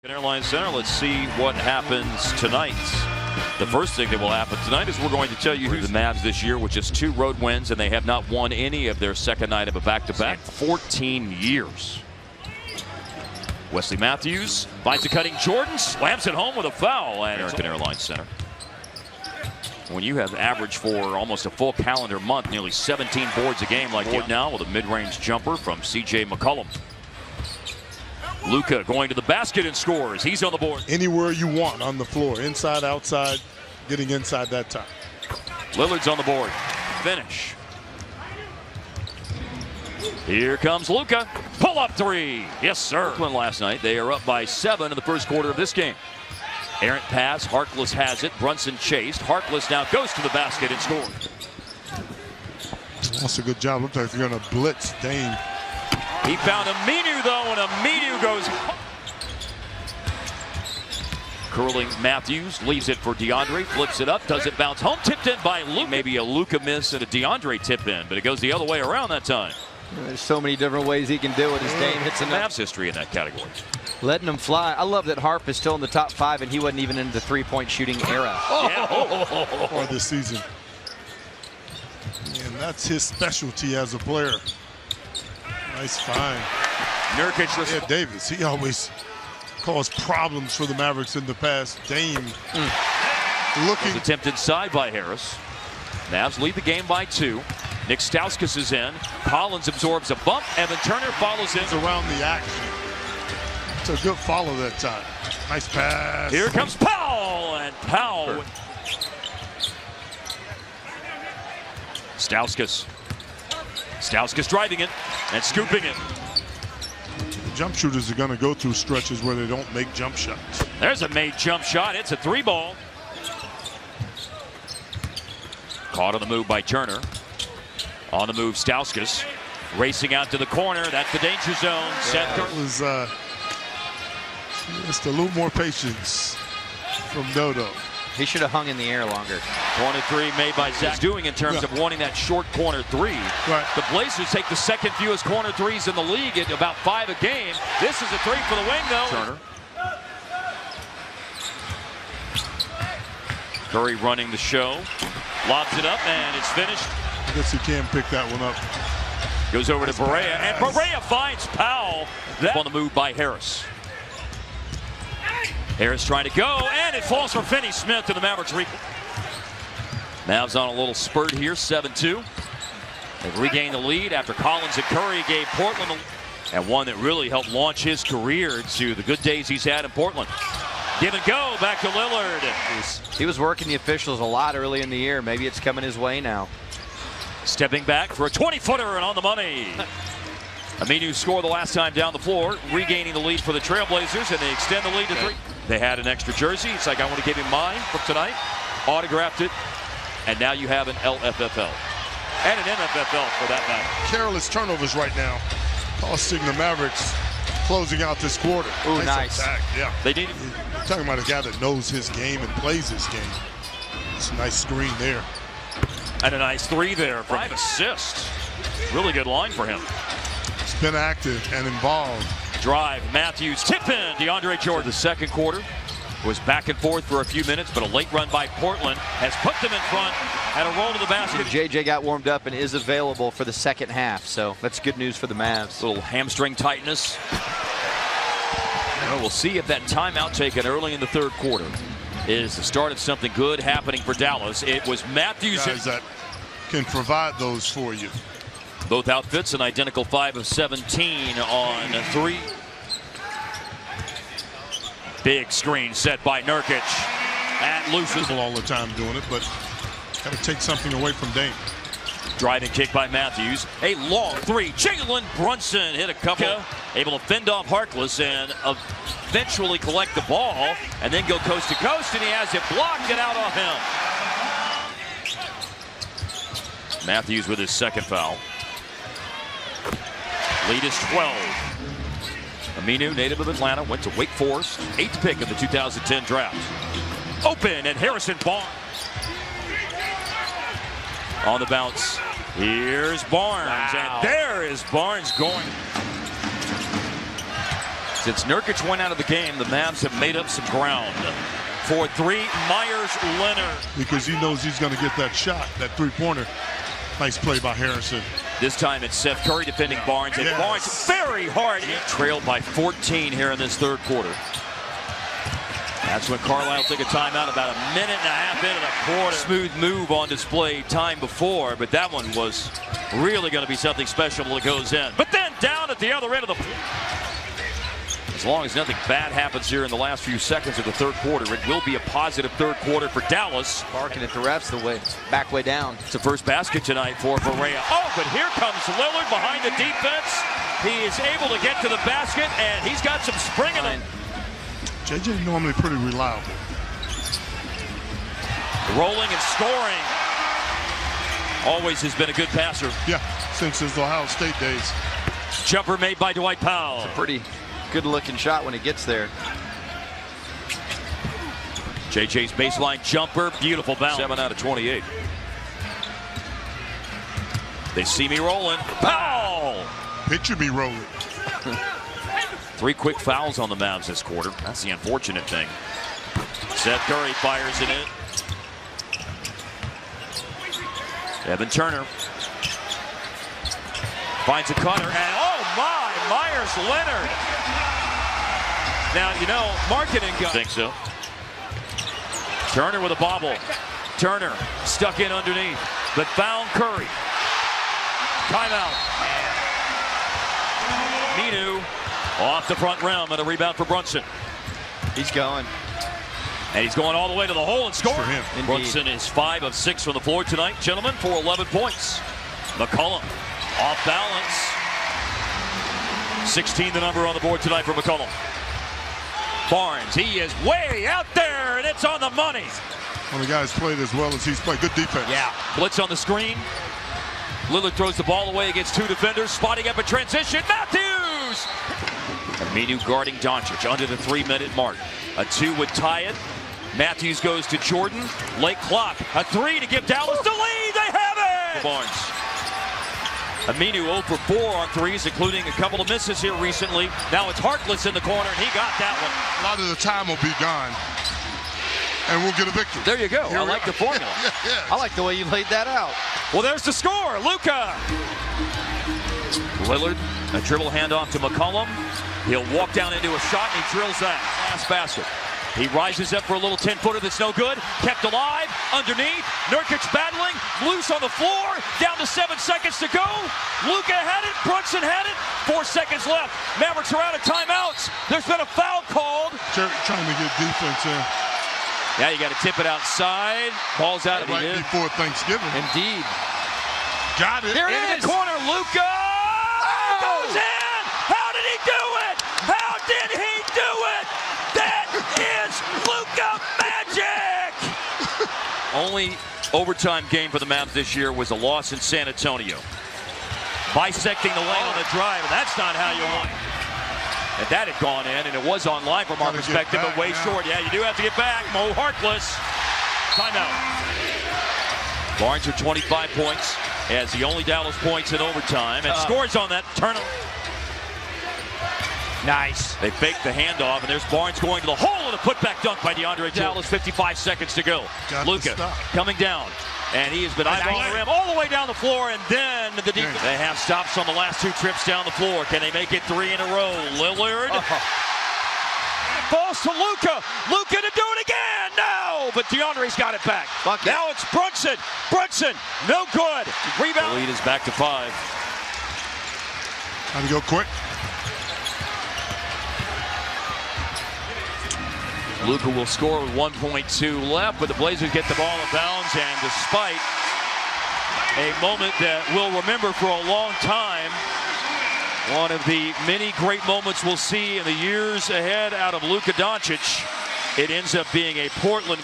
Airline Center, let's see what happens tonight. The first thing that will happen tonight is we're going to tell you who the Mavs this year with just 2 road wins, and they have not won any of their second night of a back-to-back 14 years. Wesley Matthews finds a cutting Jordan, slams it home with a foul at American Airlines Center. When you have averaged for almost a full calendar month, nearly 17 boards a game like you now with a mid-range jumper from C.J. McCollum. Luka going to the basket and scores. He's on the board. Anywhere you want on the floor, inside, outside, getting inside that time. Lillard's on the board. Finish. Here comes Luka. Pull-up 3. Yes, sir. Last night, they are up by 7 in the first quarter of this game. Errant pass. Harkless has it. Brunson chased. Harkless now goes to the basket and scores. That's a good job. Looks like they're going to blitz Dame. He found Aminu, though, and Aminu goes. Curling Matthews, leaves it for DeAndre, flips it up, doesn't bounce home, tipped in by Luka. Maybe a Luka miss and a DeAndre tip in, but it goes the other way around that time. There's so many different ways he can do it as Dame hits enough. Mavs history in that category. Letting him fly. I love that Harp is still in the top 5, and he wasn't even in the three-point shooting era. For this season. And that's his specialty as a player. Nice find. Nurkic. Yeah, Davis, he always caused problems for the Mavericks in the past. Dame looking. Attempted side by Harris. Mavs lead the game by 2. Nick Stauskas is in. Collins absorbs a bump. Evan Turner follows in. Around the action. It's a good follow that time. Nice pass. Here comes Powell, and Powell. Stauskas. Stauskas driving it and scooping it. Jump shooters are going to go through stretches where they don't make jump shots. There's a made jump shot. It's a 3-ball. Caught on the move by Turner. On the move, Stauskas. Racing out to the corner. That's the danger zone. Seth Curry. It was just a little more patience from Dodo. He should have hung in the air longer. Corner 3 made by Zach. Doing in terms of wanting that short corner 3. Right. The Blazers take the second fewest corner 3s in the league at about 5 a game. This is a 3 for the wing, though. Turner. Curry running the show. Lobs it up, and it's finished. I guess he can pick that one up. Goes over to Barea, and Barea finds Powell. That on the move by Harris. Harris trying to go, and it falls for Finney Smith to the Mavericks. Mavs on a little spurt here, 7-2. They've regained the lead after Collins and Curry gave Portland and one that really helped launch his career to the good days he's had in Portland. Give and go, back to Lillard. He was working the officials a lot early in the year. Maybe it's coming his way now. Stepping back for a 20-footer and on the money. Aminu scored the last time down the floor, regaining the lead for the Trailblazers, and they extend the lead to 3. They had an extra jersey. It's like, I want to give him mine from tonight. Autographed it, and now you have an LFFL. And an MFFL for that matter. Careless turnovers right now, costing the Mavericks closing out this quarter. Ooh, nice. Attack. Yeah. They need. You're talking about a guy that knows his game and plays his game. It's a nice screen there. And a nice 3 there. 5 assists. Really good line for him. He's been active and involved. Drive, Matthews, tip in, DeAndre Jordan. The second quarter was back and forth for a few minutes, but a late run by Portland has put them in front and a roll to the basket. JJ got warmed up and is available for the second half, so that's good news for the Mavs. A little hamstring tightness. Well, we'll see if that timeout taken early in the third quarter is the start of something good happening for Dallas. It was Matthews. Guys that can provide those for you. Both outfits an identical 5 of 17 on 3. Big screen set by Nurkic. At looses. All the time doing it, but got to take something away from Dame. Driving kick by Matthews. A long 3. Jalen Brunson hit a couple. Able to fend off Harkless and eventually collect the ball and then go coast to coast, and he has it blocked and out off him. Matthews with his second foul. Lead is 12. Aminu, native of Atlanta, went to Wake Forest, 8th pick in the 2010 draft. Open, and Harrison Barnes. On the bounce, here's Barnes, and there is Barnes going. Since Nurkic went out of the game, the Mavs have made up some ground. For three, Myers-Leonard. Because he knows he's going to get that shot, that three-pointer. Nice play by Harrison. This time it's Seth Curry defending Barnes, and Barnes very hard. He trailed by 14 here in this third quarter. That's when Carlisle took a timeout about a minute and a half into the quarter. Smooth move on display time before, but that one was really going to be something special when it goes in. But then down at the other end of the floor. As long as nothing bad happens here in the last few seconds of the third quarter, it will be a positive third quarter for Dallas. Barking at the refs the way back way down. It's the first basket tonight for Barea. Oh, but here comes Lillard behind the defense. He is able to get to the basket, and he's got some spring in him. JJ normally pretty reliable. Rolling and scoring. Always has been a good passer. Yeah, since his Ohio State days. Jumper made by Dwight Powell. It's a pretty good-looking shot when it gets there. JJ's baseline jumper, beautiful bounce. 7 out of 28. They see me rolling. Powell! Picture me rolling. 3 quick fouls on the Mavs this quarter. That's the unfortunate thing. Seth Curry fires it in. Evan Turner finds a cutter, and oh my, Myers-Leonard. Now, you know, marketing guy. Think so. Turner with a bobble. Turner stuck in underneath, but found Curry. Timeout. Minu off the front rim and a rebound for Brunson. He's going. And he's going all the way to the hole and scoring. For him. Brunson is 5 of 6 from the floor tonight, gentlemen, for 11 points. McCollum off balance. 16 the number on the board tonight for McCollum. Barnes, he is way out there, and it's on the money. When the guys played as well as he's played, good defense. Yeah. Blitz on the screen. Lillard throws the ball away against 2 defenders, spotting up a transition. Matthews! Aminu guarding Doncic under the 3-minute mark. A 2 would tie it. Matthews goes to Jordan. Late clock. A 3 to give Dallas the lead. They have it! Barnes. Aminu 0 for 4 on threes, including a couple of misses here recently. Now it's Harkless in the corner, and he got that one. A lot of the time will be gone, and we'll get a victory. There you go. I like the formula. Yeah. I like the way you laid that out. Well, there's the score. Luka. Lillard, a dribble handoff to McCollum. He'll walk down into a shot, and he drills that last basket. He rises up for a little 10-footer that's no good. Kept alive, underneath. Nurkic battling, loose on the floor. Down to 7 seconds to go. Luka had it, Brunson had it. 4 seconds left. Mavericks are out of timeouts. There's been a foul called. Trying to get defense in. Yeah, you got to tip it outside. Ball's out of Right before Thanksgiving. Indeed. Got it. There it is. In the corner, Luka goes in. How did he do it? How did he do it? That is Luka magic. Only overtime game for the Mavs this year was a loss in San Antonio. Bisecting the lane on the drive, and that's not how you want it. And that had gone in, and it was online from our perspective, but way short. Yeah, you do have to get back. Mo Harkless. Timeout. Barnes with 25 points, has the only Dallas points in overtime, and scores on that turnover. Nice. They fake the handoff, and there's Barnes going to the hole and a putback dunk by DeAndre Dallas. 55 seconds to go. Luka coming down, and he has been eyeballing the rim all the way down the floor, and then the defense. They have stops on the last 2 trips down the floor. Can they make it 3 in a row? Lillard falls to Luka. Luka to do it again. No, but DeAndre's got it back. Now it's Brunson. Brunson, no good. Rebound. The lead is back to 5. Time to go quick. Luka will score with 1.2 left, but the Blazers get the ball in bounds, and despite a moment that we'll remember for a long time, one of the many great moments we'll see in the years ahead out of Luka Doncic, it ends up being a Portland